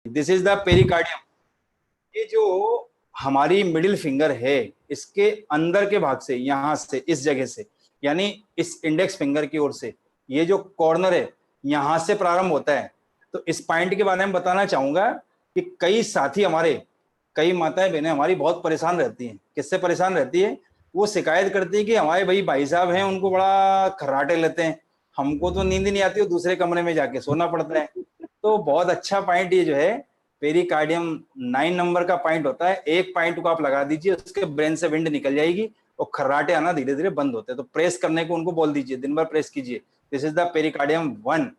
This is the pericardium. ये जो हमारी मिडिल फिंगर है, इसके अंदर के भाग से, यहां से, इस जगह से, यानी इस इंडेक्स फिंगर की ओर से, ये जो कॉर्नर है यहां से प्रारंभ होता है। तो इस पॉइंट के बारे में बताना चाहूंगा कि कई साथी हमारे, कई माताएं बहनें हमारी बहुत परेशान रहती हैं। किससे परेशान रहती है? वो शिकायत करती है कि हमारे भाई साहब हैं, उनको बड़ा खर्राटे लेते हैं, हमको तो नींद ही नहीं आती, वो दूसरे कमरे में जाके सोना पड़ता है। तो बहुत अच्छा पॉइंट ये जो है पेरिकार्डियम 9 नंबर का पॉइंट होता है। एक पॉइंट को आप लगा दीजिए, उसके ब्रेन से विंड निकल जाएगी और खर्राटे आना धीरे धीरे बंद होते हैं। तो प्रेस करने को उनको बोल दीजिए, दिन भर प्रेस कीजिए। This is the pericardium 1,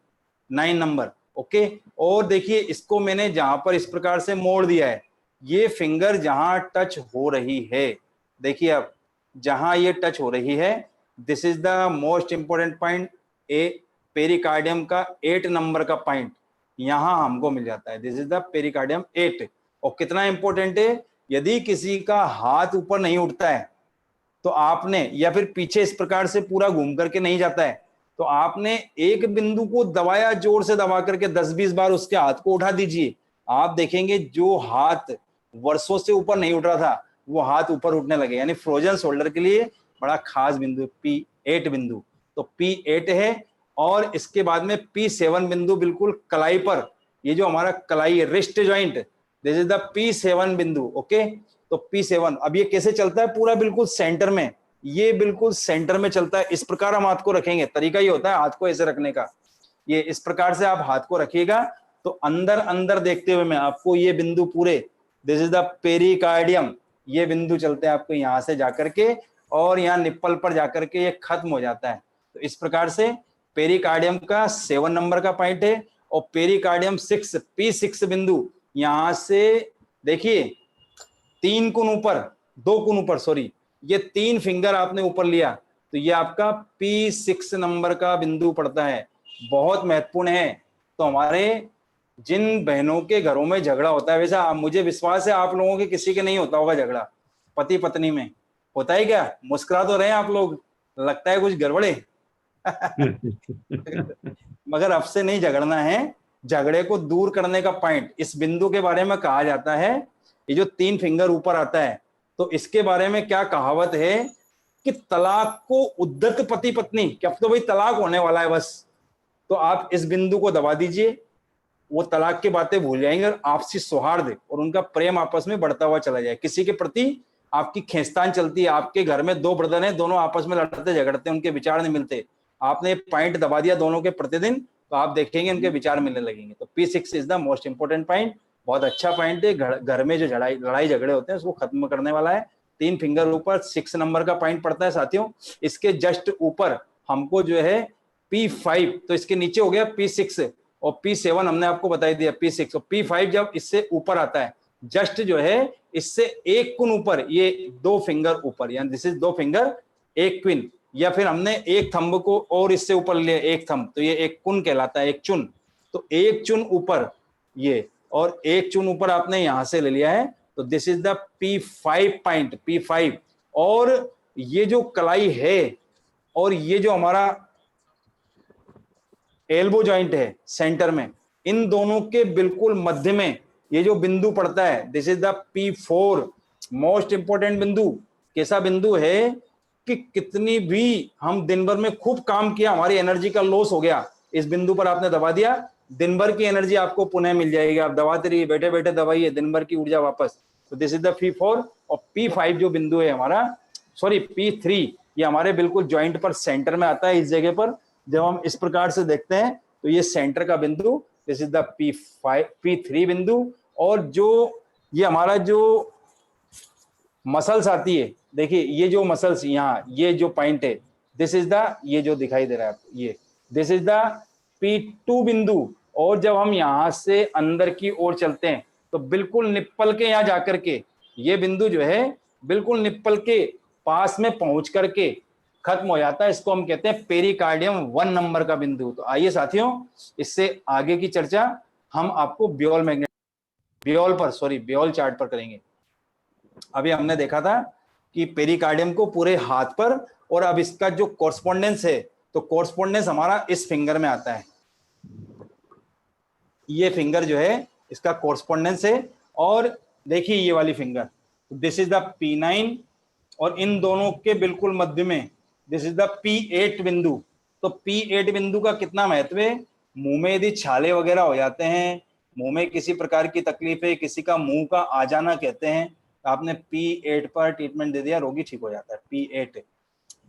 9 number. Okay. और देखिए, इसको मैंने जहां पर इस प्रकार से मोड़ दिया है, ये फिंगर जहां टच हो रही है, देखिए अब जहां ये टच हो रही है, this is the most important point. A pericardium का 8 नंबर का पॉइंट यहां हमको मिल जाता है। This is the pericardium 8। और कितना इंपॉर्टेंट है, यदि किसी का हाथ ऊपर नहीं उठता है तो आपने, या फिर पीछे इस प्रकार से पूरा घूम करके नहीं जाता है, तो आपने एक बिंदु को दबाया, जोर से दबा करके 10-20 बार उसके हाथ को उठा दीजिए। आप देखेंगे जो हाथ वर्षों से ऊपर नहीं उठ रहा था, वो हाथ ऊपर उठने लगे। यानी फ्रोजन शोल्डर के लिए बड़ा खास बिंदु P8 बिंदु। तो P8 है। और इसके बाद में P7 बिंदु बिल्कुल कलाई पर, ये जो हमारा कलाई है, wrist joint, this is the P7 बिंदु। ओके। तो P7 अब ये कैसे चलता है? पूरा बिल्कुल सेंटर में, ये बिल्कुल सेंटर में चलता है। इस प्रकार हम हाथ को रखेंगे, तरीका ये होता है हाथ को ऐसे रखने का। ये इस प्रकार से आप हाथ को रखिएगा, तो अंदर अंदर देखते हुए मैं आपको ये बिंदु पूरे, दिस इज द पेरिकार्डियम, ये बिंदु चलते हैं आपको यहां से जाकर के, और यहाँ निप्पल पर जाकर के ये खत्म हो जाता है। तो इस प्रकार से पेरिकार्डियम का 7 नंबर का पॉइंट है। और पेरिकार्डियम 6, P6 बिंदु, यहां से देखिए 3 गुण ऊपर, 2 गुण ऊपर, सॉरी, ये 3 फिंगर आपने ऊपर लिया, तो ये आपका P6 नंबर का बिंदु पड़ता है। बहुत महत्वपूर्ण है। तो हमारे जिन बहनों के घरों में झगड़ा होता है, वैसा मुझे विश्वास है आप लोगों के किसी के नहीं होता होगा झगड़ा, पति पत्नी में होता है क्या? मुस्कुरा तो रहे हैं आप लोग, लगता है कुछ गड़बड़े। मगर अब से नहीं झगड़ना है। झगड़े को दूर करने का पॉइंट इस बिंदु के बारे में कहा जाता है। ये जो 3 फिंगर ऊपर आता है, तो इसके बारे में क्या कहावत है कि तलाक को उद्दत पति पत्नी, क्या तो भाई तलाक होने वाला है बस, तो आप इस बिंदु को दबा दीजिए, वो तलाक की बातें भूल जाएंगे और आपसी सौहार्द और उनका प्रेम आपस में बढ़ता हुआ चला जाए। किसी के प्रति आपकी खींचतान चलती है, आपके घर में 2 ब्रदर हैं, दोनों आपस में लड़ते झगड़ते हैं, उनके विचार नहीं मिलते, आपने पॉइंट दबा दिया दोनों के प्रतिदिन, तो आप देखेंगे उनके विचार मिलने लगेंगे। तो P6 is the most important point. बहुत अच्छा पॉइंट है, घर में जो लड़ाई झगड़े होते हैं उसको खत्म करने वाला है। 3 फिंगर ऊपर 6 नंबर का पॉइंट पड़ता है साथियों। इसके जस्ट ऊपर हमको जो है P5, तो इसके नीचे हो गया P6, और P7 हमने आपको बता दिया P6, और P5 जब इससे ऊपर आता है, जस्ट जो है इससे 1 गुण ऊपर, ये 2 फिंगर ऊपर, यानी दिस इज 2 फिंगर 1 क्विन, या फिर हमने एक थंब को और इससे ऊपर लिया 1 थंब, तो ये 1 कुन कहलाता है, 1 चुन। तो 1 चुन ऊपर ये, और 1 चुन ऊपर आपने यहां से ले लिया है, तो this is the P5 point, P5। और ये जो कलाई है और ये जो हमारा एल्बो जॉइंट है सेंटर में, इन दोनों के बिल्कुल मध्य में ये जो बिंदु पड़ता है, this is the P4 most important बिंदु। कैसा बिंदु है कि कितनी भी हम दिन भर में खूब काम किया, हमारी एनर्जी का लॉस हो गया, इस बिंदु पर आपने दबा दिया, दिन भर की एनर्जी आपको पुनः मिल जाएगी। आप दबाते रहिए, बैठे बैठे दबाइए, दिन भर की ऊर्जा वापस। तो दिस इज द P4। और P5 जो बिंदु है हमारा, सॉरी P3, ये हमारे बिल्कुल ज्वाइंट पर सेंटर में आता है। इस जगह पर जब हम इस प्रकार से देखते हैं तो ये सेंटर का बिंदु, दिस इज द P3 बिंदु। और जो ये हमारा जो मसल्स आती है, देखिए ये जो मसल्स यहाँ, ये जो पॉइंट है, दिस इज द, ये जो दिखाई दे रहा है आपको, ये दिस इज द P2 बिंदु। और जब हम यहाँ से अंदर की ओर चलते हैं तो बिल्कुल निप्पल के यहाँ जाकर के ये बिंदु जो है बिल्कुल निप्पल के पास में पहुंच करके खत्म हो जाता है। इसको हम कहते हैं पेरिकार्डियम 1 नंबर का बिंदु। तो आइए साथियों, इससे आगे की चर्चा हम आपको बियोल चार्ट पर करेंगे। अभी हमने देखा था कि पेरिकार्डियम को पूरे हाथ पर, और अब इसका जो कॉरस्पॉन्डेंस है, तो कॉरस्पॉन्डेंस हमारा इस फिंगर में आता है। ये फिंगर जो है इसका कोरस्पोंडेंस है। और देखिए ये वाली finger, this is the P9 और इन दोनों के बिल्कुल मध्य में दिस इज द P8 बिंदु। तो P8 बिंदु का कितना महत्व है? मुंह में यदि छाले वगैरह हो जाते हैं, मुंह में किसी प्रकार की तकलीफ है, किसी का मुंह का आ जाना कहते हैं, तो आपने P8 पर ट्रीटमेंट दे दिया, रोगी ठीक हो जाता है। P8,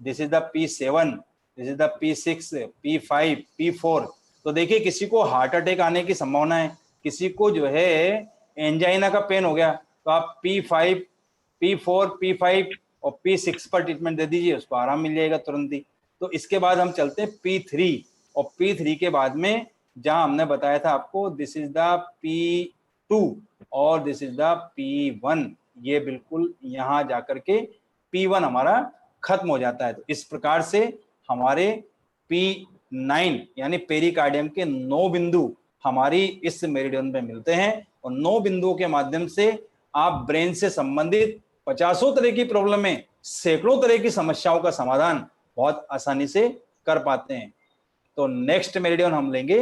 this is the P7, this is the P6, P5, P4। तो देखिए किसी को हार्ट अटैक आने की संभावना है, किसी को जो है एंजाइना का पेन हो गया, तो आप P5, P4, P5 और P6 पर ट्रीटमेंट दे दीजिए, उसको आराम मिल जाएगा तुरंत ही। तो इसके बाद हम चलते हैं P3, और P3 के बाद में जहां हमने बताया था आपको, दिस इज द P2 और दिस इज द P1, ये बिल्कुल यहां जाकर के P1 हमारा खत्म हो जाता है। तो इस प्रकार से हमारे P9 यानी पेरिकार्डियम के 9 बिंदु हमारी इस मेरिडियन पे मिलते हैं, और 9 बिंदुओं के माध्यम से आप ब्रेन से संबंधित 50 तरह की प्रॉब्लम में सैकड़ों तरह की समस्याओं का समाधान बहुत आसानी से कर पाते हैं। तो नेक्स्ट मेरिडियन हम लेंगे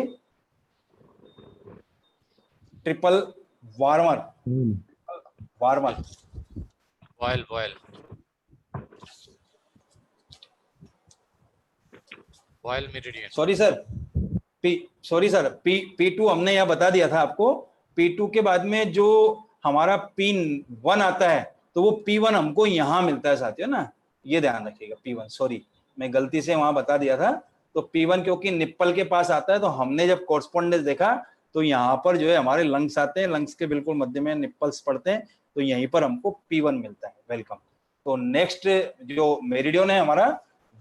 triple warmer. Warmer vial vial vial meridian. Sorry sir, P2 हमने यह बता दिया था आपको। P2 के बाद में जो हमारा P1 आता है, तो वो P1 हमको यहां मिलता है साथियों ना, ये ध्यान रखिएगा। P1, सॉरी मैं गलती से वहां बता दिया था। तो P1 क्योंकि निप्पल के पास आता है, तो हमने जब कोरस्पोंडेंस देखा तो यहाँ पर जो है हमारे लंग्स आते हैं, लंग्स के बिल्कुल मध्य में निप्पल्स पड़ते हैं, तो यहीं पर हमको P1 मिलता है। वेलकम। तो नेक्स्ट जो मेरिडियन है हमारा,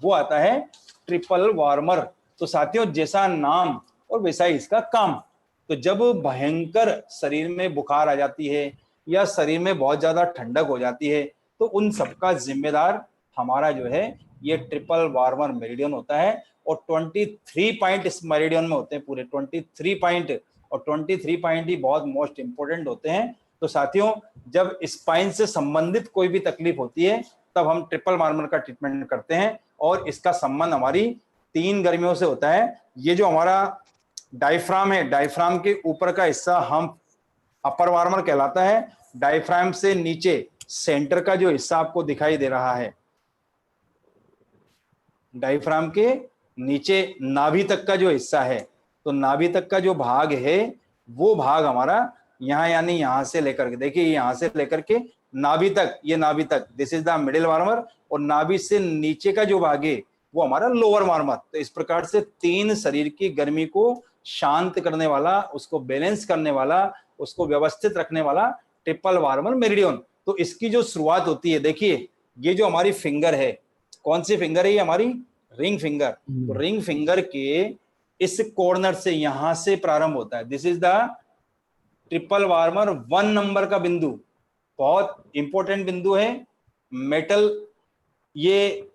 वो आता है ट्रिपल वार्मर। तो साथियों जैसा नाम और वैसा ही इसका काम। तो जब भयंकर शरीर में बुखार आ जाती है या शरीर में बहुत ज्यादा ठंडक हो जाती है, तो उन सबका जिम्मेदार हमारा जो है ये ट्रिपल वार्मर मेरिडियन होता है। और 23 पॉइंट इस मेरिडियन में होते हैं, पूरे 23 पॉइंट, और 23 पॉइंट ही बहुत मोस्ट इंपोर्टेंट होते हैं। तो साथियों जब स्पाइन से संबंधित कोई भी तकलीफ होती है, तब हम ट्रिपल वार्मर का ट्रीटमेंट करते हैं, और इसका संबंध हमारी 3 गर्मियों से होता है। ये जो हमारा डायफ्राम है, डायफ्राम के ऊपर का हिस्सा हम अपर वार्मर कहलाता है। डायफ्राम से नीचे सेंटर का जो हिस्सा आपको दिखाई दे रहा है, डायफ्राम के नीचे नाभि तक का जो हिस्सा है, तो नाभि तक का जो भाग है वो भाग हमारा यहाँ, यानी यहां से लेकर के, देखिए यहां से लेकर के नाभि तक, ये नाभि तक, this is the middle warmer, और नाभि से नीचे का जो भाग है वो हमारा लोअर वार्मर। तो इस प्रकार से 3 शरीर की गर्मी को शांत करने वाला, उसको बैलेंस करने वाला, उसको व्यवस्थित रखने वाला ट्रिपल वार्मर मेरिडियन। तो इसकी जो शुरुआत होती है, देखिए ये जो हमारी फिंगर है, कौन सी फिंगर है ये हमारी? Ring finger. तो रिंग फिंगर के इस कॉर्नर से यहां से प्रारंभ होता है। This is the triple warmer 1 number का बिंदु, बहुत इंपॉर्टेंट बिंदु है। मेटल, ये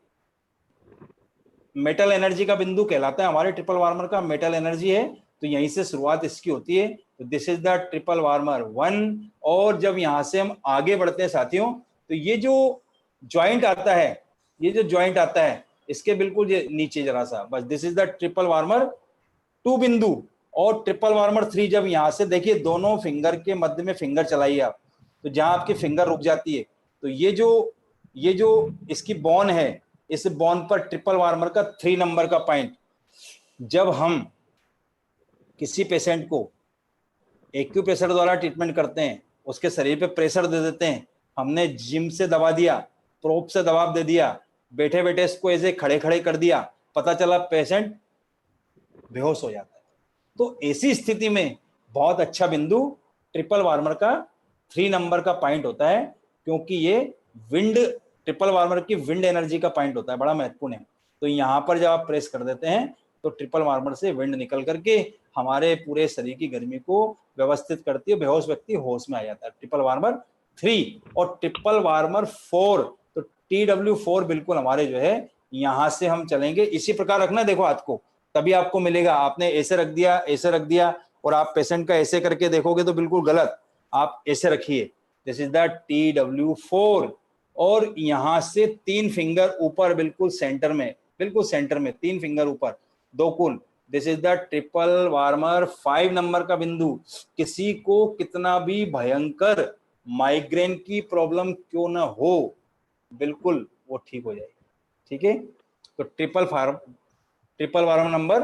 मेटल एनर्जी का बिंदु कहलाता है हमारे ट्रिपल वार्मर का, मेटल एनर्जी है, तो यहीं से शुरुआत इसकी होती है। तो this is the triple warmer 1। और जब यहां से हम आगे बढ़ते हैं साथियों, तो ये जो ज्वाइंट आता है, ये जो ज्वाइंट आता है इसके बिल्कुल नीचे जरा सा, बस this is the triple warmer 2 बिंदु। और ट्रिपल वार्मर 3, जब यहां से देखिए दोनों फिंगर के मध्य में फिंगर चलाइए आप, तो जहां आपकी फिंगर रुक जाती है, तो ये जो इसकी बोन है, इस बोन पर ट्रिपल वार्मर का 3 नंबर का पॉइंट। जब हम किसी पेशेंट को एक्यूप्रेशर द्वारा ट्रीटमेंट करते हैं, उसके शरीर पे प्रेशर दे देते हैं, हमने जिम से दबा दिया, प्रोब से दबाव दे दिया, बैठे बैठे इसको ऐसे खड़े खड़े कर दिया, पता चला पेशेंट बेहोश हो जाता है। तो ऐसी स्थिति में बहुत अच्छा बिंदु ट्रिपल वार्मर का 3 नंबर का पॉइंट होता है, क्योंकि ये विंड, ट्रिपल वार्मर की विंड एनर्जी का पॉइंट होता है, बड़ा महत्वपूर्ण है। तो यहां पर जब आप प्रेस कर देते हैं, तो ट्रिपल वार्मर से विंड निकल करके हमारे पूरे शरीर की गर्मी को व्यवस्थित करती है, बेहोश व्यक्ति होश में आ जाता है। ट्रिपल वार्मर 3 और ट्रिपल वार्मर 4, तो TW4 बिल्कुल हमारे जो है यहां से हम चलेंगे। इसी प्रकार रखना, देखो हाथ को, तभी आपको मिलेगा। आपने ऐसे रख दिया, ऐसे रख दिया, और आप पेशेंट का ऐसे करके देखोगे तो बिल्कुल गलत। आप ऐसे रखिए, दिस इज द TW4, और यहां से 3 फिंगर ऊपर, बिल्कुल सेंटर में, बिल्कुल सेंटर में 3 फिंगर ऊपर, 2 कुल, this is the triple warmer 5 number का बिंदु। किसी को कितना भी भयंकर माइग्रेन की प्रॉब्लम क्यों ना हो, बिल्कुल वो ठीक हो जाएगी। ठीक है, तो ट्रिपल वार्मर नंबर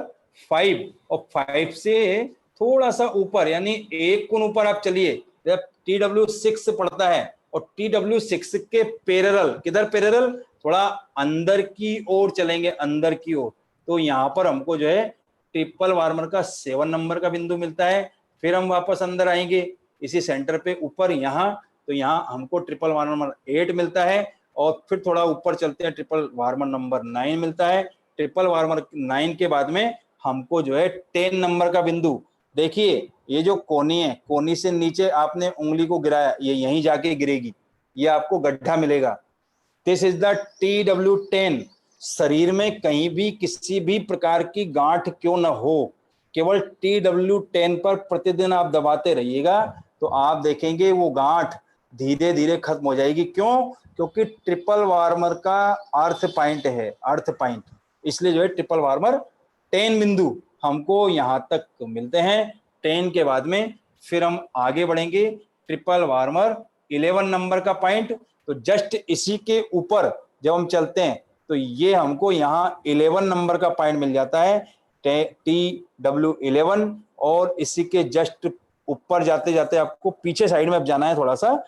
5, और 5 से थोड़ा सा ऊपर यानी एक गुण ऊपर आप चलिए, जब TW6 पड़ता है, और TW6 के पैरेलल, किधर पैरेलल, थोड़ा अंदर की ओर चलेंगे, अंदर की ओर, तो यहाँ पर हमको जो है ट्रिपल वार्मर का 7 नंबर का बिंदु मिलता है। फिर हम वापस अंदर आएंगे इसी सेंटर पे ऊपर यहाँ, तो यहाँ हमको ट्रिपल वार्मर 8 मिलता है, और फिर थोड़ा ऊपर चलते हैं ट्रिपल वार्मर नंबर 9 मिलता है। ट्रिपल वार्मर 9 के बाद में हमको जो है 10 नंबर का बिंदु, देखिए ये जो कोनी है, कोनी से नीचे आपने उंगली को गिराया, ये यहीं जाके गिरेगी, ये आपको गड्ढा मिलेगा। This is the TW10। शरीर में कहीं भी किसी भी प्रकार की गांठ क्यों न हो, केवल TW10 पर प्रतिदिन आप दबाते रहिएगा, तो आप देखेंगे वो गांठ धीरे धीरे खत्म हो जाएगी। क्यों? क्योंकि ट्रिपल वार्मर का अर्थ पॉइंट है, अर्थ पॉइंट, इसलिए जो है ट्रिपल वार्मर 10 बिंदु हमको यहाँ तक मिलते हैं। 10 के बाद में फिर हम आगे बढ़ेंगे ट्रिपल वार्मर 11 नंबर का पॉइंट, तो जस्ट इसी के ऊपर जब हम चलते हैं तो ये हमको यहाँ 11 नंबर का पॉइंट मिल जाता है, TW11, और इसी के जस्ट ऊपर जाते जाते आपको पीछे साइड में अब जाना है थोड़ा सा,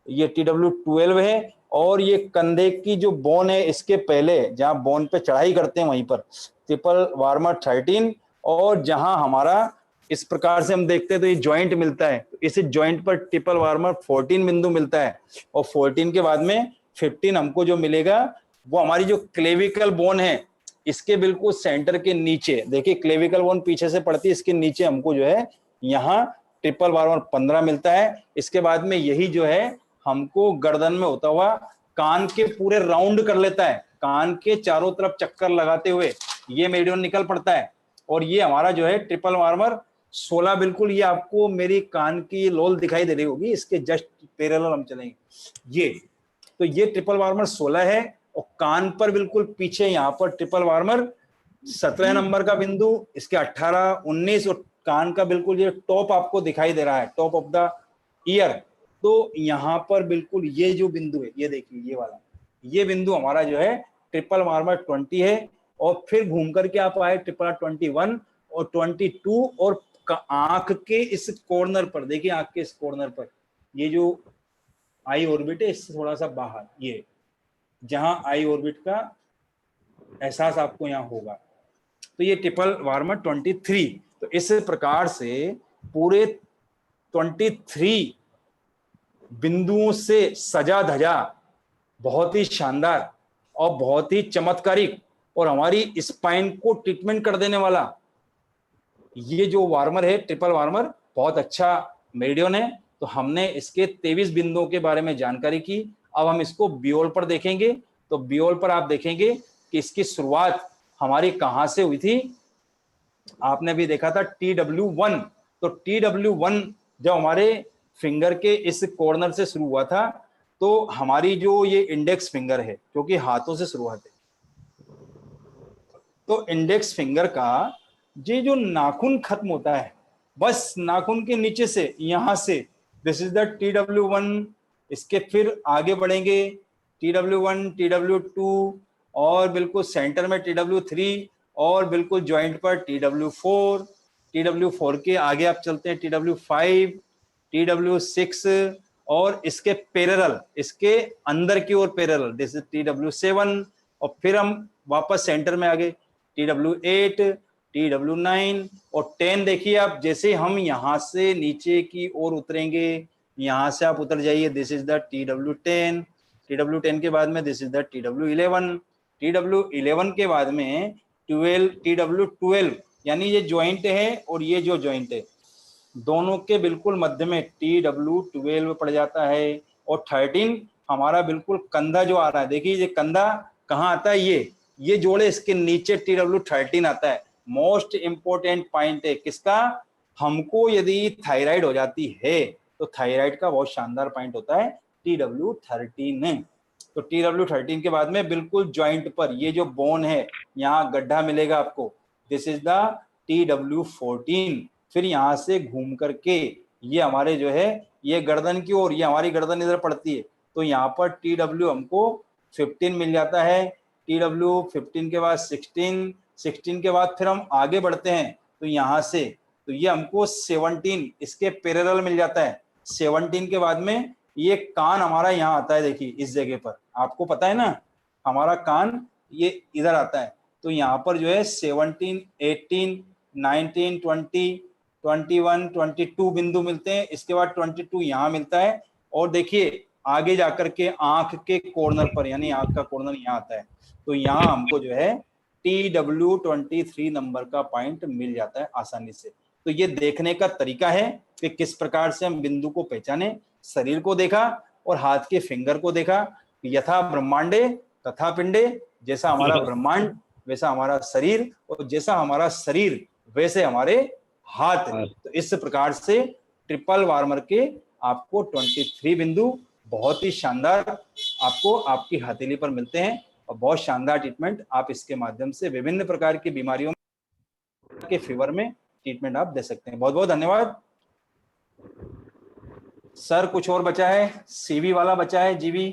ये TW12 है, और ये कंधे की जो बोन है इसके पहले जहां बोन पे चढ़ाई करते हैं वहीं पर ट्रिपल वार्मर 13, और जहां हमारा इस प्रकार से हम देखते हैं तो ये जॉइंट मिलता है, तो इस जॉइंट पर ट्रिपल वार्मर 14 बिंदु मिलता है, और 14 के बाद में 15 हमको जो मिलेगा वो हमारी जो क्लेविकल बोन है इसके बिल्कुल सेंटर के नीचे, देखिए क्लेविकल बोन पीछे से पड़ती है, इसके नीचे हमको जो है यहाँ ट्रिपल वार्मर 15 मिलता है। इसके बाद में यही जो है हमको गर्दन में होता हुआ कान के पूरे राउंड कर लेता है, कान के चारों तरफ चक्कर लगाते हुए ये मेरिडियन निकल पड़ता है, और ये हमारा जो है ट्रिपल वार्मर 16, बिल्कुल ये आपको मेरी कान की लोल दिखाई दे रही होगी, इसके जस्ट पैरेलल हम चलेंगे, ये तो ये ट्रिपल वार्मर 16 है, और कान पर बिल्कुल पीछे यहाँ पर ट्रिपल वार्मर 17 नंबर का बिंदु, इसके 18, 19, और कान का बिल्कुल ये टॉप आपको दिखाई दे रहा है, टॉप ऑफ द ईयर, तो यहाँ पर बिल्कुल ये जो बिंदु है, ये देखिए ये वाला, ये बिंदु हमारा जो है ट्रिपल वार्मर 20 है, और फिर घूम करके आप आए ट्रिपल 21 और 22, और आंख के इस कॉर्नर पर देखिए, आंख के इस कॉर्नर पर ये जो आई ऑर्बिट है इससे थोड़ा सा बाहर, ये जहां आई ऑर्बिट का एहसास आपको यहाँ होगा, तो ये ट्रिपल वार्मर 23। तो इस प्रकार से पूरे 23 बिंदुओं से सजा धजा, बहुत ही शानदार और बहुत ही चमत्कारिक, और हमारी स्पाइन को ट्रीटमेंट कर देने वाला ये जो वार्मर है ट्रिपल वार्मर, बहुत अच्छा मेरिडियन है। तो हमने इसके 23 बिंदुओं के बारे में जानकारी की। अब हम इसको बियोल पर देखेंगे, तो बियोल पर आप देखेंगे कि इसकी शुरुआत हमारी कहां से हुई थी। आपने भी देखा था TW1, तो TW1 जब हमारे फिंगर के इस कॉर्नर से शुरू हुआ था, तो हमारी जो ये इंडेक्स फिंगर है, क्योंकि हाथों से शुरुआत है, तो इंडेक्स फिंगर का ये जो नाखून खत्म होता है बस नाखून के नीचे से, यहां से, दिस इज द TW1। इसके फिर आगे बढ़ेंगे TW1, TW2, और बिल्कुल सेंटर में TW3, और बिल्कुल जॉइंट पर TW4, TW4 के आगे आप चलते हैं TW5, TW6, और इसके पैरेलल, इसके अंदर की ओर पैरेलल, दिस इज TW7, और फिर हम वापस सेंटर में आ गए TW8, TW9 और 10। देखिए आप, जैसे हम यहाँ से नीचे की ओर उतरेंगे, यहाँ से आप उतर जाइए, this is the TW10, TW10 के बाद में this is the TW11, TW11 के बाद में 12, TW12, यानी ये ज्वाइंट है और ये जो ज्वाइंट है दोनों के बिल्कुल मध्य में TW12 पड़ जाता है, और 13 हमारा बिल्कुल कंधा जो आ रहा है, देखिए ये कंधा कहाँ आता है, ये जोड़े इसके नीचे TW13 आता है। मोस्ट इंपोर्टेंट पॉइंट है किसका, हमको यदि थायराइड हो जाती है तो थायराइड का बहुत शानदार पॉइंट होता है TW13। तो TW13 के बाद में बिल्कुल ज्वाइंट पर ये जो बोन है, यहाँ गड्ढा मिलेगा आपको, दिस इज द TW14। फिर यहाँ से घूम करके ये हमारे जो है ये गर्दन की ओर, ये हमारी गर्दन इधर पड़ती है, तो यहाँ पर TW हमको 15 मिल जाता है। TW15 के बाद 16 के बाद फिर हम आगे बढ़ते हैं तो यहाँ से तो ये हमको 17 इसके पैरेलल मिल जाता है। 17 के बाद में ये कान हमारा यहाँ आता है, देखिए इस जगह पर, आपको पता है ना हमारा कान ये इधर आता है। तो यहाँ पर जो है 17, 18, 19, 20, 21, 22 बिंदु मिलते हैं। इसके बाद 22 यहाँ मिलता है। और देखिए आगे जाकर के आंख के कॉर्नर पर, यानी आंख का कॉर्नर यहाँ आता है, तो यहाँ हमको जो है TW23 नंबर का पॉइंट मिल जाता है आसानी से। तो ये देखने का तरीका है कि किस प्रकार से हम बिंदु को पहचाने। शरीर को देखा और हाथ के फिंगर को देखा। यथा ब्रह्मांडे तथा पिंडे, जैसा हमारा ब्रह्मांड वैसा हमारा शरीर, और जैसा हमारा शरीर वैसे हमारे हाथ। तो इस प्रकार से ट्रिपल वार्मर के आपको 23 बिंदु बहुत ही शानदार आपको आपकी हथेली पर मिलते हैं, और बहुत शानदार ट्रीटमेंट आप इसके माध्यम से विभिन्न प्रकार की बीमारियों के फेवर में ट्रीटमेंट आप दे सकते हैं। बहुत बहुत धन्यवाद सर। कुछ और बचा है? CV वाला बचा है, जीवी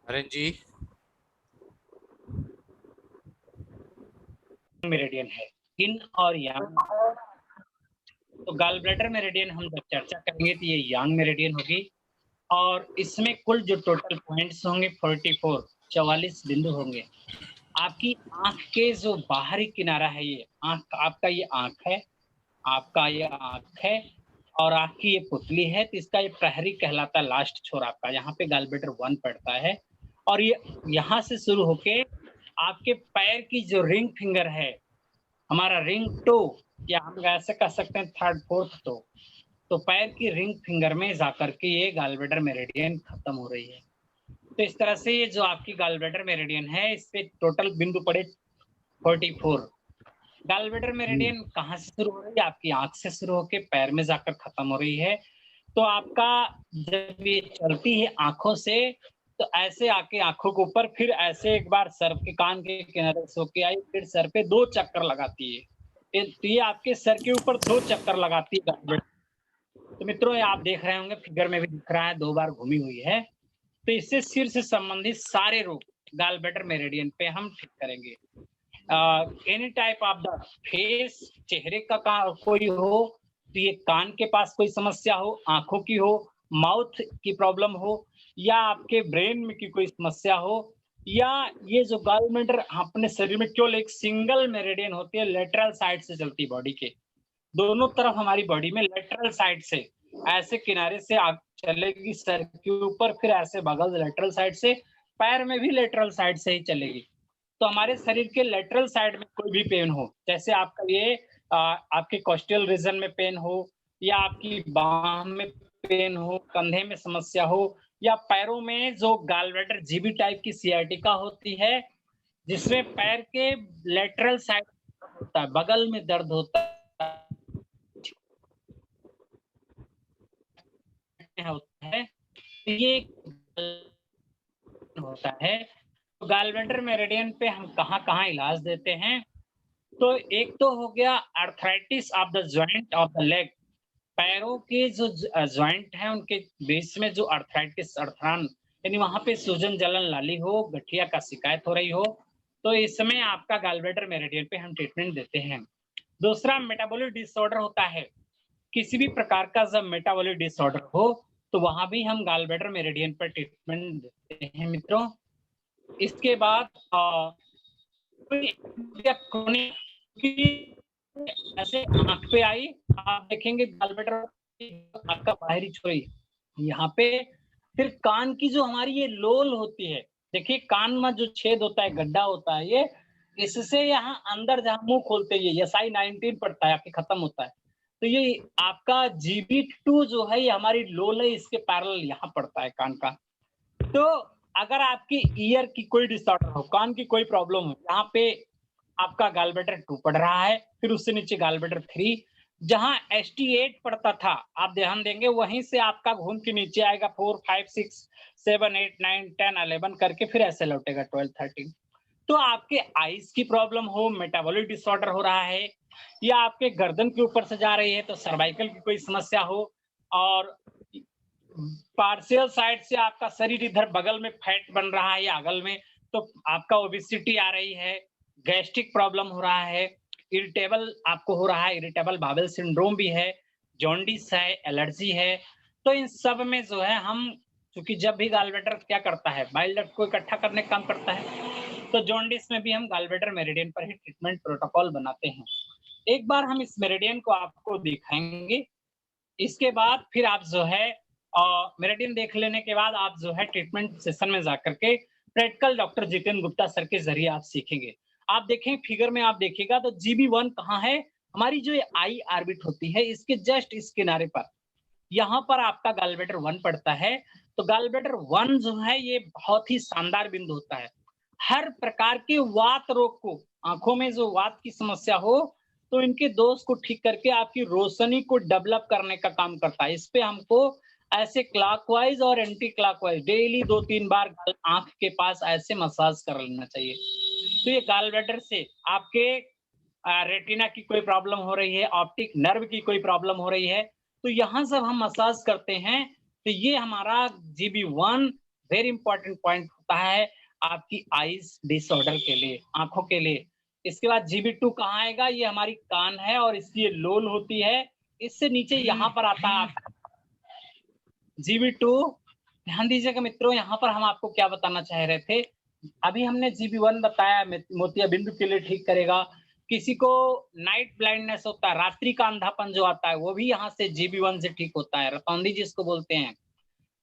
हरेन जी। मेरिडियन है इन और यांग। तो गॉल ब्लैडर मेरिडियन हम जब चर्चा करेंगे तो ये यांग मेरिडियन होगी, और इसमें कुल जो टोटल पॉइंट्स होंगे 44 बिंदु होंगे। आपकी आंख के जो बाहरी किनारा है, ये आंख आपका, ये आंख है आपका, ये आंख है, और आंख की ये पुतली है, तो इसका ये प्रहरी कहलाता है। लास्ट छोर आपका यहाँ पे गॉल ब्लैडर 1 पड़ता है, और ये यहाँ से शुरू होके आपके पैर की जो रिंग फिंगर है, हमारा रिंग टो, या हम ऐसे कह सकते हैं 3rd 4th टो, तो पैर की रिंग फिंगर में जाकर के ये गॉल ब्लैडर मेरिडियन खत्म हो रही है। तो इस तरह से ये जो आपकी गॉल ब्लैडर मेरिडियन है, इस पे टोटल बिंदु पड़े 44। गॉल ब्लैडर मेरिडियन कहाँ से शुरू हो रही है? आपकी आंख से शुरू होकर पैर में जाकर खत्म हो रही है। तो आपका जब ये चलती है आंखों से, तो ऐसे आके आंखों के ऊपर, फिर ऐसे एक बार सर के कान के किनारे से होके आई, फिर सर पे 2 चक्कर लगाती है। तो ये आपके सर के ऊपर 2 चक्कर लगाती है गॉल ब्लैडर। तो मित्रों ये आप देख रहे होंगे, फिगर में भी दिख रहा है, 2 बार घूमी हुई है। तो इससे सिर से संबंधित सारे रोग गॉल ब्लैडर मेरिडियन पे हम ठीक करेंगे। Any type of the face, चेहरे का कोई हो, तो ये कान के पास कोई समस्या हो, आंखों की हो, माउथ की प्रॉब्लम हो, या आपके ब्रेन में की कोई समस्या हो, या ये जो गॉल ब्लैडर अपने शरीर में केवल एक सिंगल मेरिडियन होती है, लेटरल साइड से चलती बॉडी के दोनों तरफ, हमारी बॉडी में लेटरल साइड से ऐसे किनारे से चलेगी सर के ऊपर, फिर ऐसे बगल लेटरल साइड से, पैर में भी लेटरल साइड से ही चलेगी। तो हमारे शरीर के लेटरल साइड में कोई भी पेन हो, जैसे आपका ये आपके कोस्टल रीजन में पेन हो, या आपकी बाह में पेन हो, कंधे में समस्या हो, या पैरों में जो गॉल ब्लैडर जीबी टाइप की सियाटिका होती है, जिसमें पैर के लेटरल साइड होता है, बगल में दर्द होता है, ये होता है। तो गॉल ब्लैडर मेरिडियन पे हम कहाँ इलाज देते हैं? तो एक तो हो गया arthritis of the joint of the leg, पैरों के जो जॉइंट है उनके बीच में जो आर्थराइटिस, अर्थरान, यानी वहां पे सूजन जलन लाली हो, गठिया का शिकायत हो रही हो, तो इस समय आपका गॉल ब्लैडर मेरिडियन पे हम ट्रीटमेंट देते हैं। दूसरा मेटाबॉलिक डिसऑर्डर होता है, किसी भी प्रकार का जब मेटाबॉलिक डिसऑर्डर हो तो वहां भी हम गॉल ब्लैडर मेरिडियन पर ट्रीटमेंट देते हैं मित्रों। इसके बाद ऐसे आंख पे आई, आप देखेंगे गॉल ब्लैडर आपका बाहरी छोरी यहाँ पे, फिर कान की जो हमारी ये लोल होती है, देखिए कान में जो छेद होता है, गड्ढा होता है, ये इससे यहाँ अंदर जहाँ मुंह खोलते हैं, ये SI19 पड़ता है, आपके खत्म होता है। तो ये आपका GB2 जो है, ये हमारी लोल है, इसके पैरेलल यहाँ पड़ता है कान का। तो अगर आपकी ईयर की कोई डिसऑर्डर हो, कान की कोई प्रॉब्लम हो, यहाँ पे आपका गॉल ब्लैडर 2 पड़ रहा है, फिर उससे नीचे गॉल ब्लैडर 3, जहां ST8 पड़ता था, आप ध्यान देंगे वहीं से आपका घूम के नीचे आएगा 4, 5, 6, 7, 8, 9, 10, 11 करके, फिर ऐसे लौटेगा 12, 13। तो आपके आइज की प्रॉब्लम हो, मेटाबॉलिक डिसऑर्डर हो रहा है, या आपके गर्दन के ऊपर से जा रही है तो सर्वाइकल की कोई समस्या हो, और पार्शियल साइड से आपका शरीर इधर बगल में फैट बन रहा है या अगल में, तो आपका ओबेसिटी आ रही है, गैस्ट्रिक प्रॉब्लम हो रहा है, इरिटेबल आपको हो रहा है, इरिटेबल बावेल सिंड्रोम भी है, जॉन्डिस है, एलर्जी है। तो इन सब में जो है हम, क्योंकि जब भी गॉलब्लैडर क्या करता है, बाइल डक्ट को इकट्ठा करने का काम करता है, तो जॉन्डिस में भी हम गॉलब्लैडर मेरिडियन पर ही ट्रीटमेंट प्रोटोकॉल बनाते हैं। एक बार हम इस मेरिडियन को आपको दिखाएंगे, इसके बाद फिर आप जो है मेरिडियन देख लेने के बाद आप जो है ट्रीटमेंट सेशन में जाकर के practical doctor Jitendra Gupta sir के जरिए आप सीखेंगे। आप देखें फिगर में, आप देखिएगा तो GB1 कहाँ है, हमारी जो आई आर्बिट होती है इसके जस्ट इस किनारे पर, यहाँ पर आपका गॉलब्लैडर 1 पड़ता है। तो गॉलब्लैडर 1 जो है ये बहुत ही शानदार बिंदु होता है। हर प्रकार के वात रोग को, आंखों में जो वात की समस्या हो, तो इनके दोष को ठीक करके आपकी रोशनी को डेवलप करने का काम करता है। इस पे हमको ऐसे क्लॉकवाइज और एंटी क्लॉकवाइज डेली 2-3 बार आंख के पास ऐसे मसाज कर लेना चाहिए। तो ये गॉलब्लैडर से आपके रेटिना की कोई प्रॉब्लम हो रही है, ऑप्टिक नर्व की कोई प्रॉब्लम हो रही है, तो यहाँ जब हम मसाज करते हैं तो ये हमारा GB1 वेरी इंपॉर्टेंट पॉइंट होता है आपकी आईज डिसऑर्डर के लिए, आंखों के लिए। इसके बाद GB2 कहाँ आएगा, ये हमारी कान है और इसकी ये लोल होती है, इससे नीचे यहाँ पर आता है GB2। ध्यान दीजिएगा मित्रों, यहाँ पर हम आपको क्या बताना चाह रहे थे, अभी हमने GB1 बताया मोतिया बिंदु के लिए ठीक करेगा। किसी को नाइट ब्लाइंडनेस होता है, रात्रि का अंधापन जो आता है, वो भी यहाँ से GB1 से ठीक होता है, रतौंधी जिसको बोलते हैं।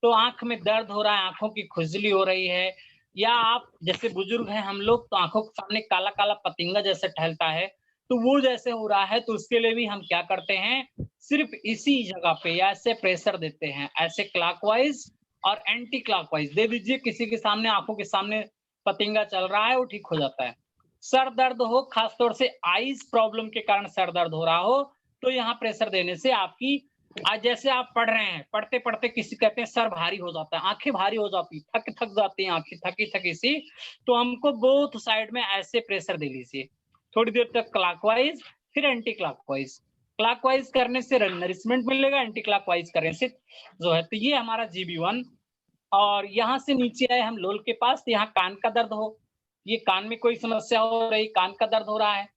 तो आंख में दर्द हो रहा है, आंखों की खुजली हो रही है, या आप जैसे बुजुर्ग हैं हम लोग, तो आंखों के सामने काला काला पतिंगा जैसे टहलता है, तो वो जैसे हो रहा है, तो उसके लिए भी हम क्या करते हैं, सिर्फ इसी जगह पे ऐसे प्रेशर देते हैं, ऐसे क्लॉकवाइज और एंटी क्लॉकवाइज दे दीजिए। किसी के सामने, आंखों के सामने पतिंगा चल रहा है, वो ठीक हो जाता है। सर दर्द हो, खासतौर से आईज प्रॉब्लम के कारण सर दर्द हो रहा हो, तो यहाँ प्रेशर देने से आपकी, आज जैसे आप पढ़ रहे हैं, पढ़ते पढ़ते किसी कहते हैं सर भारी हो जाता है, आंखें भारी हो जाती, थक जाती हैं आंखें, थकी सी, तो हमको बोथ साइड में ऐसे प्रेशर दे लीजिए थोड़ी देर तक, क्लॉकवाइज फिर एंटी क्लॉकवाइज। क्लॉकवाइज करने से नरिशमेंट मिलेगा, एंटी क्लॉकवाइज करने से जो है, तो ये हमारा GB1। और यहाँ से नीचे आए हम लोल के पास, तो यहाँ कान का दर्द हो, ये कान में कोई समस्या हो रही, कान का दर्द हो रहा है,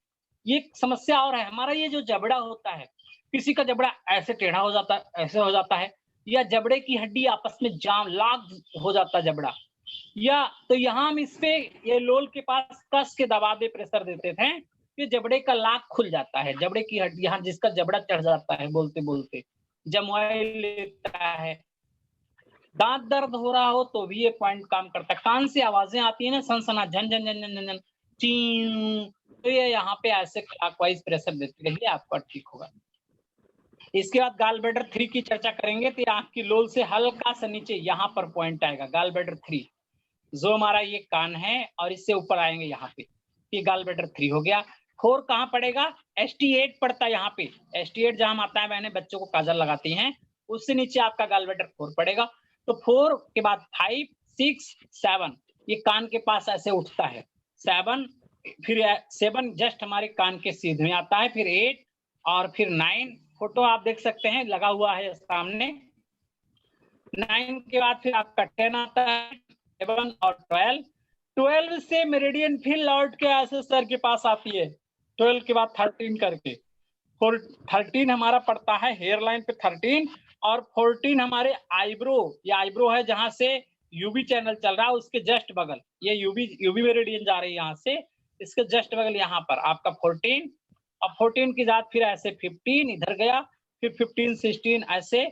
ये समस्या और है। हमारा ये जो जबड़ा होता है, किसी का जबड़ा ऐसे टेढ़ा हो जाता है, ऐसे हो जाता है, या जबड़े की हड्डी आपस में जाम लाग हो जाता है जबड़ा, या तो यहाँ हम इस पे ये लोल के पास कस के दबा दे, प्रेशर देते थे, ये जबड़े का लाग खुल जाता है, जबड़े की हड्डी, यहाँ जिसका जबड़ा चढ़ जाता है बोलते बोलते, जमवाई लेता है। दांत दर्द हो रहा हो तो भी ये पॉइंट काम करता है। कान से आवाजें आती है ना, सनसना, झन झन झन झन झन, ची, तो ये यहाँ पे ऐसे क्लॉकवाइज प्रेशर देते रहिए, आपका ठीक होगा। इसके बाद गॉलब्लैडर 3 की चर्चा करेंगे, तो आंख की लोल से हल्का सा नीचे यहाँ पर पॉइंट आएगा गॉलब्लैडर 3, जो हमारा ये कान है, और इससे ऊपर आएंगे यहाँ पे, ये गॉलब्लैडर 3 हो गया। 4 कहाँ पड़ेगा, ST8 पड़ता है यहाँ पे, ST8 जहां आता है, बहने बच्चों को काजल लगाती हैं, उससे नीचे आपका गॉलब्लैडर 4 पड़ेगा। तो 4 के बाद 5, 6, 7, ये कान के पास ऐसे उठता है, 7, फिर 7 जस्ट हमारे कान के सीध में आता है, फिर 8 और फिर 9, फोटो आप देख सकते हैं लगा हुआ है सामने। 9 के बाद फिर आपका 10 आता है, 11 और 12। 12 से मेरिडियन फिर लौट के ऐसे सर के पास आती है, 12 के बाद 13 करके, 13 हमारा पड़ता है हेयर लाइन पे 13, और 14 हमारे आईब्रो, ये आईब्रो है जहां से यूवी चैनल चल रहा है, उसके जस्ट बगल ये यूवी मेरिडियन जा रही है यहाँ से, इसके जस्ट बगल यहाँ पर आपका 14, और 14 की बाद फिर ऐसे 15 इधर गया, फिर 15, 16 ऐसे,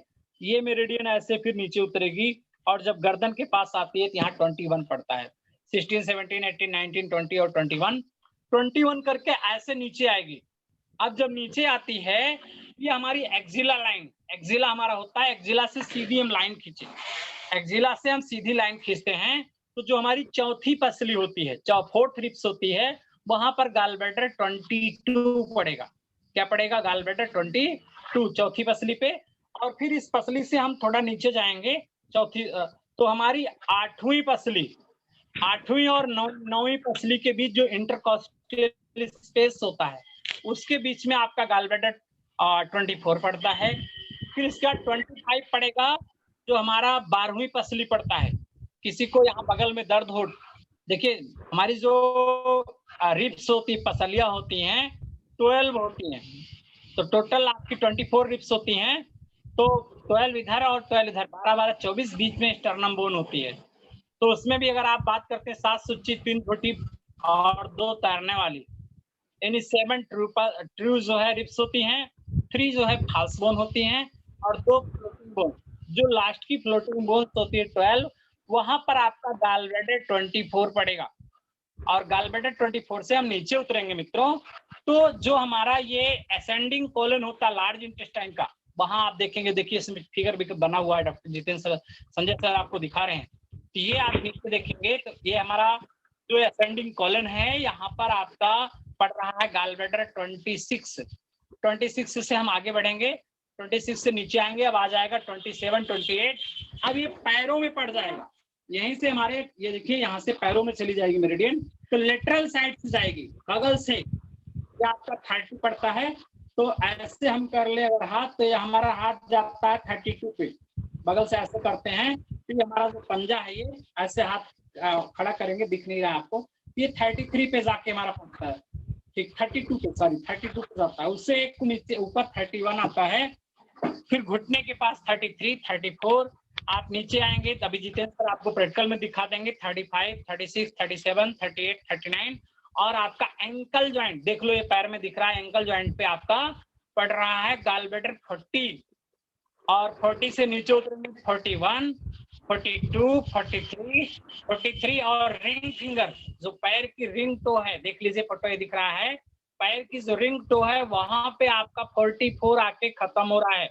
ये मेरिडियन ऐसे फिर नीचे उतरेगी, और जब गर्दन के पास आती है तो यहाँ 21 पड़ता है, 16, 17, 18, 19, 20 और 21 करके ऐसे नीचे आएगी। अब जब नीचे आती है, ये हमारी एक्जिला लाइन, एक्जिला हमारा होता है, एक्जिला से सीधी हम लाइन खींचे, एक्जिला से हम सीधी लाइन खींचते हैं, तो जो हमारी चौथी पसली होती है, 4th रिब्स होती है, वहां पर गॉलब्लैडर 22 पड़ेगा। क्या पड़ेगा, गॉलब्लैडर 22 चौथी पसली पे। और फिर इस पसली से हम थोड़ा नीचे जाएंगे, चौथी, तो हमारी 8वीं पसली, 8वीं और 9वीं पसली के बीच जो इंटरकॉस्टल स्पेस होता है उसके बीच में आपका गॉल ब्लैडर 24 पड़ता है। फिर इसका 25 पड़ेगा जो हमारा 12वीं पसली पड़ता है। किसी को यहाँ बगल में दर्द हो, देखिए हमारी जो रिप्स होती, पसलियां होती हैं 12 होती हैं, तो टोटल आपकी 24 रिप्स होती हैं, तो 12 इधर और 12 इधर, 12 12 24 बीच में स्टर्नम बोन होती है। तो उसमें भी अगर आप बात करते हैं 7 सुच्ची, 3 छोटी और 2 तैरने वाली, यानी 7 ट्रू जो है रिप्स होती हैं, 3 जो है फाल्स बोन होती हैं और 2 फ्लोटिंग बोन। जो लास्ट की फ्लोटिंग बोन होती है 12, वहां पर आपका गॉल ब्लैडर 24 पड़ेगा। और गॉल ब्लैडर 24 से हम नीचे उतरेंगे मित्रों, तो जो हमारा ये असेंडिंग कोलन होता है लार्ज इंटेस्टाइन का, वहां आप देखेंगे, देखिए इसमें फिगर भी बना हुआ है, doctor Jitendra sir, Sanjay sir आपको दिखा रहे हैं। तो ये आप नीचे देखेंगे तो ये हमारा जो असेंडिंग कोलन है, यहाँ पर आपका पड़ रहा है गॉल ब्लैडर 26। 26 से हम आगे बढ़ेंगे, 26 से नीचे आएंगे, अब आ जाएगा 27, 28। अब ये पैरों में पड़ जाएगा, यहीं से हमारे ये देखिए यहाँ से पैरों में चली जाएगी मेरिडियन, तो लेटरल साइड से जाएगी बगल से। ये आपका 30 पड़ता है, तो ऐसे हम कर ले अगर हाथ, तो ये हमारा हाथ जाता है 32 पे, बगल से ऐसे करते हैं, तो ये हमारा जो पंजा है ये ऐसे हाथ खड़ा करेंगे, दिख नहीं रहा है आपको, ये 33 पे जाके हमारा पड़ता है, ठीक 32 पे, सॉरी 32 पे जाता है, उससे एक नीचे ऊपर 31 आता है, फिर घुटने के पास 33, 34, आप नीचे आएंगे तभी जितेंद्र सर आपको प्रैक्टिकल में दिखा देंगे 35, 36, 37, 38, 39। और आपका एंकल ज्वाइंट देख लो, ये पैर में दिख रहा है, एंकल ज्वाइंट पे आपका पड़ रहा है गॉल ब्लैडर 40, और 40 से नीचे उतरेंगे 41, 42, 43, 43, और रिंग फिंगर जो पैर की रिंग टो है, देख लीजिए फोटो ये दिख रहा है, पैर की जो रिंग टो है वहां पे आपका 44 आके खत्म हो रहा है।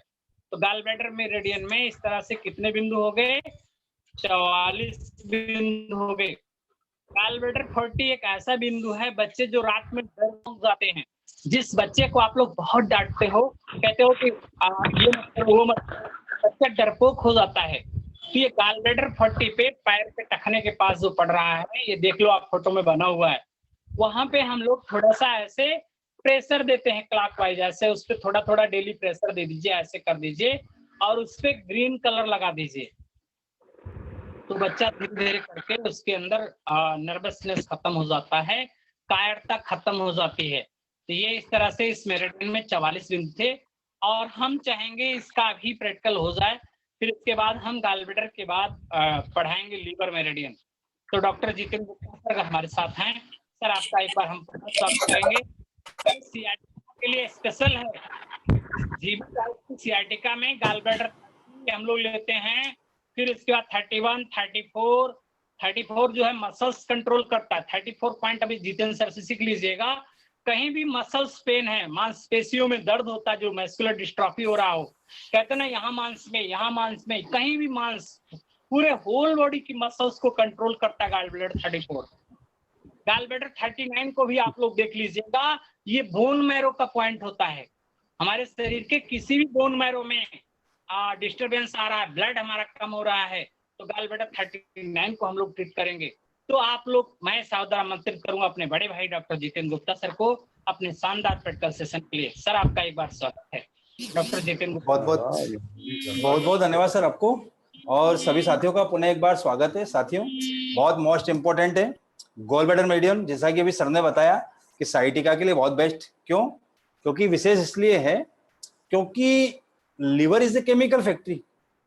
तो गॉल ब्लैडर में रेडियन में इस तरह से कितने बिंदु हो गए? 44 बिंदु हो गए। गॉल ब्लैडर 40 एक ऐसा बिंदु है, बच्चे जो रात में डरपोक जाते हैं, जिस बच्चे को आप लोग बहुत डांटते हो, कहते हो कि ये मत करो, वो मत करो, बच्चा डरपोक हो जाता है, तो ये गॉल ब्लैडर 40 पे पैर पे टखने के पास जो पड़ रहा है, ये देख लो आप फोटो में बना हुआ है, वहां पे हम लोग थोड़ा सा ऐसे प्रेशर देते हैं क्लॉकवाइज, ऐसे उस पर थोड़ा थोड़ा डेली प्रेशर दे दीजिए, ऐसे कर दीजिए, और उस पर ग्रीन कलर लगा दीजिए, तो बच्चा धीरे धीरे करके उसके अंदर नर्वसनेस खत्म हो जाता है, कायरता खत्म हो जाती है। तो ये इस तरह से इस मेरिडियन में 44 बिंदु थे, और हम चाहेंगे इसका भी प्रैक्टिकल हो जाए, फिर इसके बाद हम गॉल ब्लैडर के बाद पढ़ाएंगे लीवर मेरिडियन। तो डॉक्टर जितेंद्र गुप्ता सर हमारे साथ हैं, सर आपका एक बार हम स्वागत करेंगे। सियाटिका के लिए स्पेशल है, सियाटिका में गॉल ब्लैडर हम लोग लेते हैं, फिर इसके बाद 31, 34 जो है मसल्स कंट्रोल करता है, 34 पॉइंट अभी जितेंद्र सर से सीख लीजिएगा। कहीं भी मसल्स पेन है, मांसपेशियों में दर्द होता है, जो मस्कुलर डिस्ट्रॉफी हो रहा हो, कहते ना यहाँ मांस में, यहाँ मांस में, कहीं भी मांस, पूरे होल बॉडी की मसल्स को कंट्रोल करता है गॉल ब्लैडर 34। गॉल ब्लैडर 39 को भी आप लोग देख लीजिएगा, ये बोन मैरो का पॉइंट होता है, हमारे शरीर के किसी भी बोन मैरो में डिस्टर्बेंस आ रहा है, ब्लड हमारा कम हो रहा है, तो गॉल ब्लैडर 39 को हम लोग ट्रीट करेंगे। तो आप लोग, मैं सावधान आमंत्रित करूंगा अपने बड़े भाई डॉक्टर जितेंद्र गुप्ता सर को अपने शानदार प्रैक्टिकल सेशन के लिए। सर आपका एक बार स्वागत है डॉक्टर जितेंद्र गुप्ता। बहुत बहुत धन्यवाद सर आपको, और सभी साथियों का पुनः एक बार स्वागत है। साथियों, बहुत मोस्ट इंपोर्टेंट है गॉल ब्लैडर मेरिडियन, जैसा कि अभी सर ने बताया कि साइटिका के लिए बहुत बेस्ट। क्यों? क्योंकि विशेष इसलिए है क्योंकि liver is a chemical factory,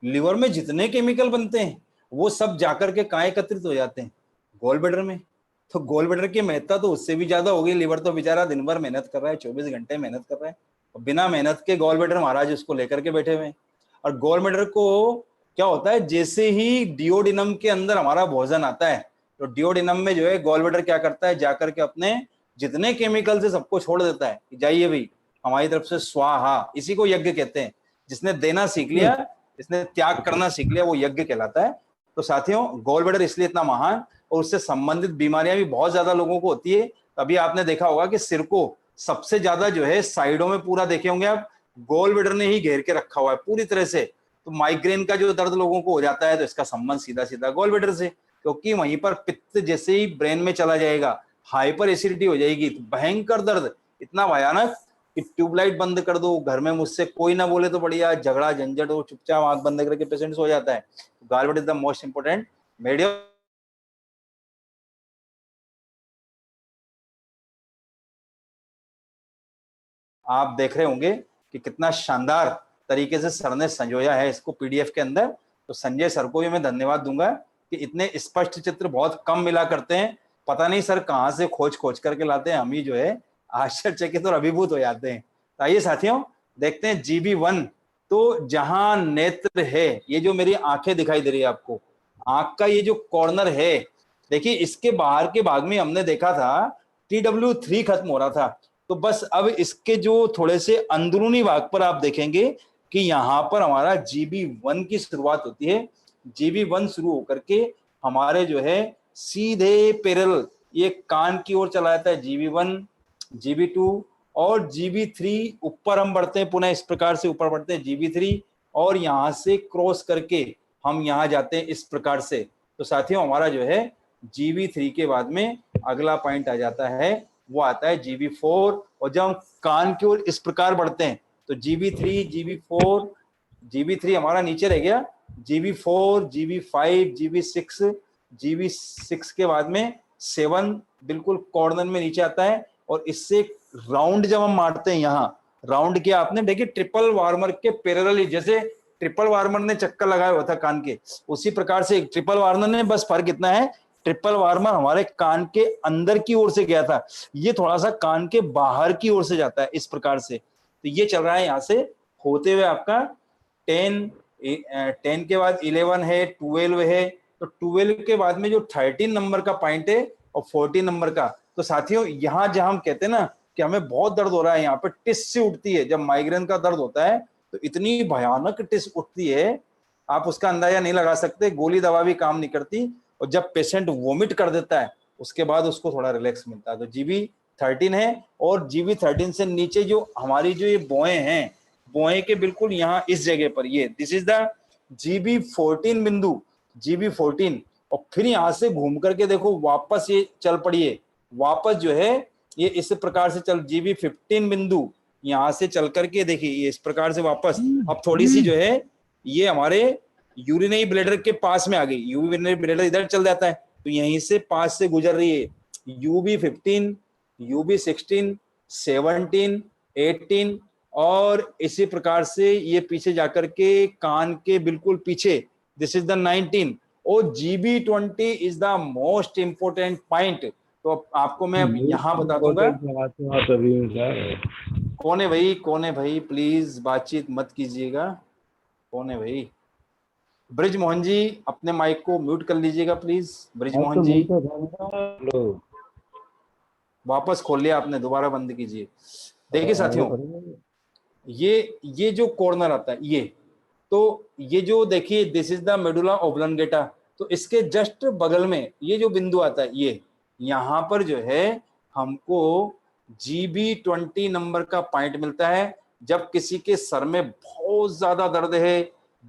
liver में जितने केमिकल बनते हैं वो सब जाकर के कहाँ एकत्रित हो जाते हैं? गॉल ब्लैडर में। तो गॉल ब्लैडर की महत्ता तो उससे भी ज्यादा होगी, लिवर तो बेचारा दिन भर मेहनत कर रहा है, 24 घंटे मेहनत कर रहा है, और बिना मेहनत के गॉल ब्लैडर महाराज उसको लेकर के बैठे हुए हैं। और गॉल ब्लैडर को क्या होता है, जैसे ही डिओडिनम के अंदर हमारा भोजन आता है, तो डिओडिनम में जो है गॉल ब्लैडर क्या करता है, जाकर के अपने जितने केमिकल से सबको छोड़ देता है, जाइए भाई हमारी तरफ से स्वाहा। इसी को यज्ञ कहते हैं, जिसने देना सीख लिया, जिसने त्याग करना सीख लिया, वो यज्ञ कहलाता है। तो साथियों, गॉल ब्लैडर इसलिए इतना महान, और उससे संबंधित बीमारियां भी बहुत ज्यादा लोगों को होती है। अभी आपने देखा होगा कि सिर को सबसे ज्यादा जो है साइडों में पूरा देखे होंगे आप, गॉल ब्लैडर ने ही घेर के रखा हुआ है पूरी तरह से। तो माइग्रेन का जो दर्द लोगों को हो जाता है, तो इसका संबंध सीधा सीधा गॉल ब्लैडर से। क्योंकि वहीं पर पित्त जैसे ही ब्रेन में चला जाएगा, हाइपर एसिडिटी हो जाएगी, तो भयंकर दर्द, इतना भयानक कि ट्यूबलाइट बंद कर दो, घर में मुझसे कोई ना बोले तो बढ़िया, झगड़ा झंझट हो, चुपचाप आंख बंद करके पेशेंट सो जाता है। Gallbladder is the most important medium. आप देख रहे होंगे कि कितना शानदार तरीके से सर ने संजोया है इसको पीडीएफ के अंदर। तो संजय सर को भी मैं धन्यवाद दूंगा कि इतने स्पष्ट चित्र बहुत कम मिला करते हैं, पता नहीं सर कहाँ से खोज खोज करके लाते हैं, हम ही जो है आश्चर्यचकित और अभिभूत हो जाते हैं। तो आइए साथियों देखते हैं GB1। तो जहां नेत्र है, ये जो मेरी आंखें दिखाई दे रही है आपको, आंख का ये जो कॉर्नर है, देखिए इसके बाहर के भाग में हमने देखा था TW3 खत्म हो रहा था, तो बस अब इसके जो थोड़े से अंदरूनी भाग पर आप देखेंगे कि यहाँ पर हमारा GB1 की शुरुआत होती है। GB1 शुरू होकर के हमारे जो है सीधे पैरेलल ये कान की ओर चला जाता है GB1, GB2 और GB3। ऊपर हम बढ़ते हैं, पुनः इस प्रकार से ऊपर बढ़ते हैं GB3, और यहाँ से क्रॉस करके हम यहाँ जाते हैं इस प्रकार से। तो साथियों हमारा जो है GB3 के बाद में अगला पॉइंट आ जाता है, वो आता है GB4। और जब हम कान की ओर इस प्रकार बढ़ते हैं तो GB3, GB4, GB3 हमारा नीचे रह गया, GB4, GB5, GB6, GB6 के बाद में 7 बिल्कुल कॉर्नर में नीचे आता है। और इससे राउंड जब हम मारते हैं, यहाँ राउंड किया आपने, देखिए ट्रिपल वार्मर के पैरेलली, जैसे ट्रिपल वार्मर ने चक्कर लगाया हुआ था कान के, उसी प्रकार से ट्रिपल वार्मर ने, बस फर्क इतना है ट्रिपल वार्मर हमारे कान के अंदर की ओर से गया था, ये थोड़ा सा कान के बाहर की ओर से जाता है इस प्रकार से। तो ये चल रहा है यहाँ से होते हुए आपका 10 के बाद 11 है, 12 है, तो 12 के बाद में जो 13 नंबर का पॉइंट है और 14 नंबर का। तो साथियों यहाँ जहां हम कहते हैं ना कि हमें बहुत दर्द हो रहा है, यहाँ पे टिस से उठती है, जब माइग्रेन का दर्द होता है तो इतनी भयानक टिस उठती है, आप उसका अंदाजा नहीं लगा सकते, गोली दवा भी काम नहीं करती। और जब पेशेंट वोमिट कर देता है उसके बाद उसको थोड़ा रिलैक्स मिलता है। तो GB13 है, और GB13 से नीचे जो हमारी जो ये बोएं हैं, बोएं के बिल्कुल यहाँ इस जगह पर, ये दिस इज द GB14 बिंदु, GB14। और फिर यहाँ से घूम करके देखो वापस ये चल पड़िए, वापस जो है ये इस प्रकार से चल, GB15 बिंदु यहाँ से चल करके देखिए ये इस प्रकार से वापस, अब थोड़ी सी जो है ये हमारे यूरिनरी ब्लैडर के पास में आ गई, यूरिनरी ब्लैडर इधर चल जाता है, तो यहीं से पास से गुजर रही है UB15, UB16, 17, 18, और इसी प्रकार से ये पीछे जाकर के कान के बिल्कुल पीछे, दिस इज द 19, और GB20 is the most important point. तो आपको मैं यहाँ बता दूंगा। कौन है भाई, कौन है भाई, प्लीज बातचीत मत कीजिएगा, कौन है भाई? ब्रिज मोहन जी अपने माइक को म्यूट कर लीजिएगा प्लीज। ब्रिज मोहन जी वापस खोल लिया आपने, दोबारा बंद कीजिए। देखिए साथियों ये जो कॉर्नर आता है, ये तो ये जो देखिए this is the medulla oblongata, तो इसके जस्ट बगल में ये जो बिंदु आता है, ये यहाँ पर जो है हमको GB20 नंबर का पॉइंट मिलता है। जब किसी के सर में बहुत ज्यादा दर्द है,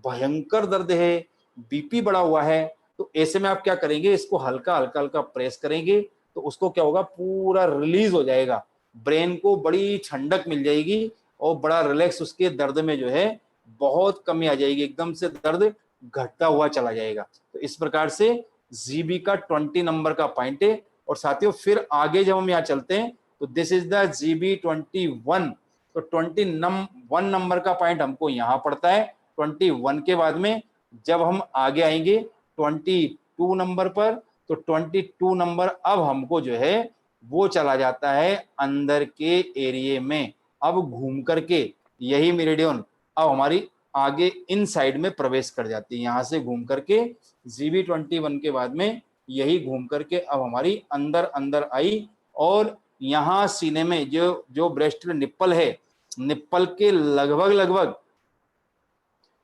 भयंकर दर्द है, BP बढ़ा हुआ है, तो ऐसे में आप क्या करेंगे, इसको हल्का हल्का हल्का प्रेस करेंगे तो उसको क्या होगा, पूरा रिलीज हो जाएगा, ब्रेन को बड़ी ठंडक मिल जाएगी और बड़ा रिलैक्स, उसके दर्द में जो है बहुत कमी आ जाएगी, एकदम से दर्द घटता हुआ चला जाएगा। तो इस प्रकार से GB का 20 नंबर का पॉइंट है। और साथियों फिर आगे जब हम यहाँ चलते हैं तो दिस इज द GB21, तो 21 नंबर का पॉइंट हमको यहाँ पड़ता है। 21 के बाद में जब हम आगे आएंगे 22 नंबर पर, तो 22 नंबर अब हमको जो है वो चला जाता है अंदर के एरिए में, अब घूम करके यही मेरिडियन अब हमारी आगे इन साइड में प्रवेश कर जाती है, यहाँ से घूम करके GB21 के बाद में यही घूम करके अब हमारी अंदर अंदर आई, और यहाँ सीने में जो ब्रेस्ट निप्पल है, निप्पल के लगभग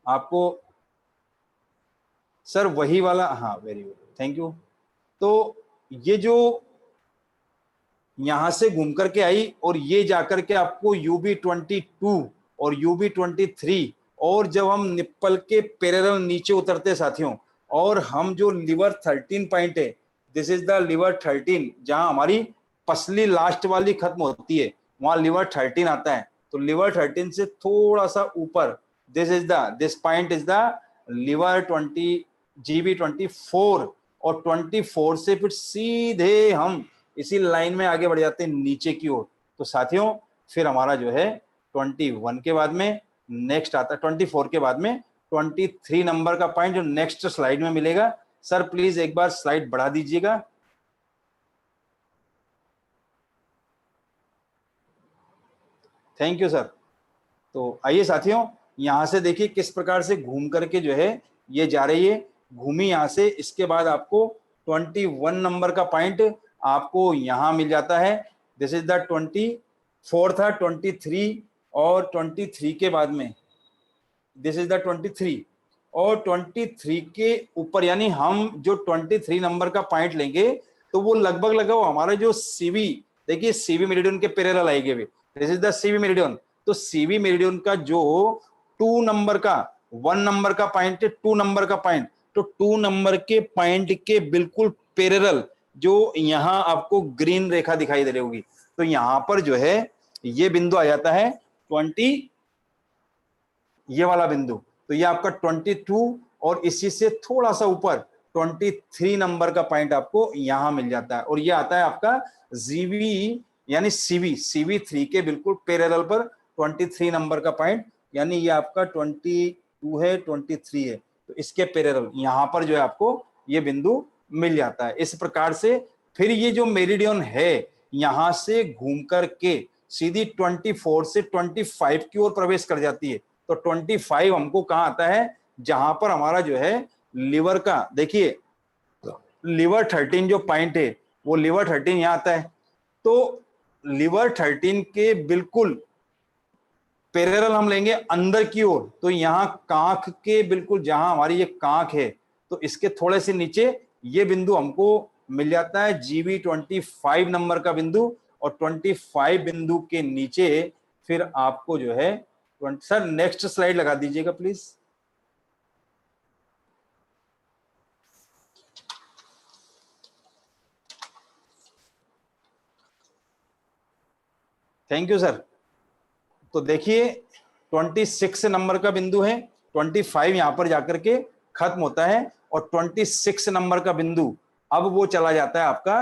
आपको सर वही वाला, हाँ वेरी गुड थैंक यू। तो ये जो यहां से घूम करके आई और ये जाकर के आपको UB22 और UB23, और जब हम निप्पल के पैरेलल नीचे उतरते साथियों और हम जो लिवर 13 पॉइंट है, दिस इज द लिवर 13, जहां हमारी पसली लास्ट वाली खत्म होती है, वहां लिवर 13 आता है। तो लिवर 13 से थोड़ा सा ऊपर this point is the liver 20 GB24, और 24 से फिर सीधे हम इसी लाइन में आगे बढ़ जाते हैं नीचे की ओर। तो साथियों फिर हमारा जो है 21 के बाद में नेक्स्ट आता है, 24 के बाद में 23 नंबर का पॉइंट जो नेक्स्ट स्लाइड में मिलेगा। सर प्लीज एक बार स्लाइड बढ़ा दीजिएगा। Thank you sir. तो आइए साथियों, यहां से देखिए किस प्रकार से घूम करके जो है ये जा रही है, घूमी यहां से। इसके बाद आपको 21 नंबर का पॉइंट आपको यहां मिल जाता है। दिस इज द 24 था, 23 और 23 के बाद में दिस इज द 23, और 23 के ऊपर यानी हम जो 23 नंबर का पॉइंट लेंगे तो वो लगभग हमारा जो सीवी, देखिए सीवी मेरिडियन के पैरेलल आएंगे हुए। This is the CV meridian. तो सीवी मेरिडियन का जो 2 नंबर का 1 नंबर का पॉइंट है, 2 नंबर का पॉइंट, तो 2 नंबर के पॉइंट के बिल्कुल पैरेलल जो यहाँ आपको ग्रीन रेखा दिखाई दे रही होगी, तो यहाँ पर जो है ये बिंदु आ जाता है 20, ये वाला बिंदु। तो ये आपका 22 और इसी से थोड़ा सा ऊपर 23 नंबर का पॉइंट आपको यहां मिल जाता है, और ये आता है आपका जीवी यानी सीवी 3 के बिल्कुल पैरेलल पर 23 नंबर का पॉइंट, यानी ये आपका 22 है, 23 है, तो इसके पैरेलल यहां पर जो है आपको ये बिंदु मिल जाता है। इस प्रकार से फिर ये जो मेरिडियन है यहां से घूम करके सीधी 24 से 25 की ओर प्रवेश कर जाती है। तो 25 हमको कहां आता है, जहां पर हमारा जो है लिवर का, देखिए लिवर 13 जो पॉइंट है वो लिवर 13 यहां आता है। तो लिवर 13 के बिल्कुल पैरेलल हम लेंगे अंदर की ओर, तो यहां कांख के बिल्कुल जहां हमारी ये कांख है, तो इसके थोड़े से नीचे ये बिंदु हमको मिल जाता है GB25 नंबर का बिंदु, और 25 बिंदु के नीचे फिर आपको जो है सर नेक्स्ट स्लाइड लगा दीजिएगा प्लीज। Thank you sir. तो देखिए 26 नंबर का बिंदु है, 25 यहां पर जाकर के खत्म होता है, और 26 नंबर का बिंदु अब वो चला जाता है आपका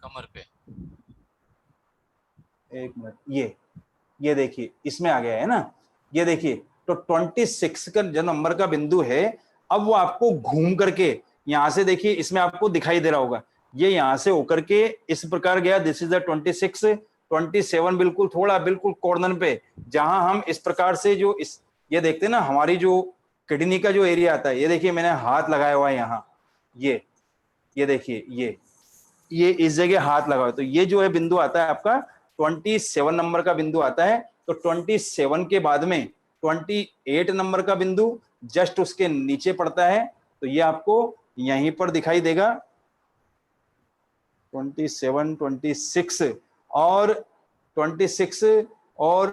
कमर पे। एक मिनट, ये देखिए इसमें आ गया है ना, ये देखिए। तो 26 का जो नंबर का बिंदु है, अब वो आपको घूम करके यहां से, देखिए इसमें आपको दिखाई दे रहा होगा, ये यहां से होकर के इस प्रकार गया। दिस इज द 26, 27 बिल्कुल थोड़ा बिल्कुल कॉर्नर पे, जहां हम इस प्रकार से जो इस ये देखते हैं ना हमारी जो किडनी का जो एरिया आता है, ये देखिए मैंने हाथ लगाया हुआ है यहाँ, ये देखिए ये इस जगह हाथ लगा हुआ है। तो ये जो है बिंदु आता है आपका 27 नंबर का बिंदु आता है। तो 27 के बाद में 28 नंबर का बिंदु जस्ट उसके नीचे पड़ता है, तो ये आपको यहीं पर दिखाई देगा 27, 26 और 26 और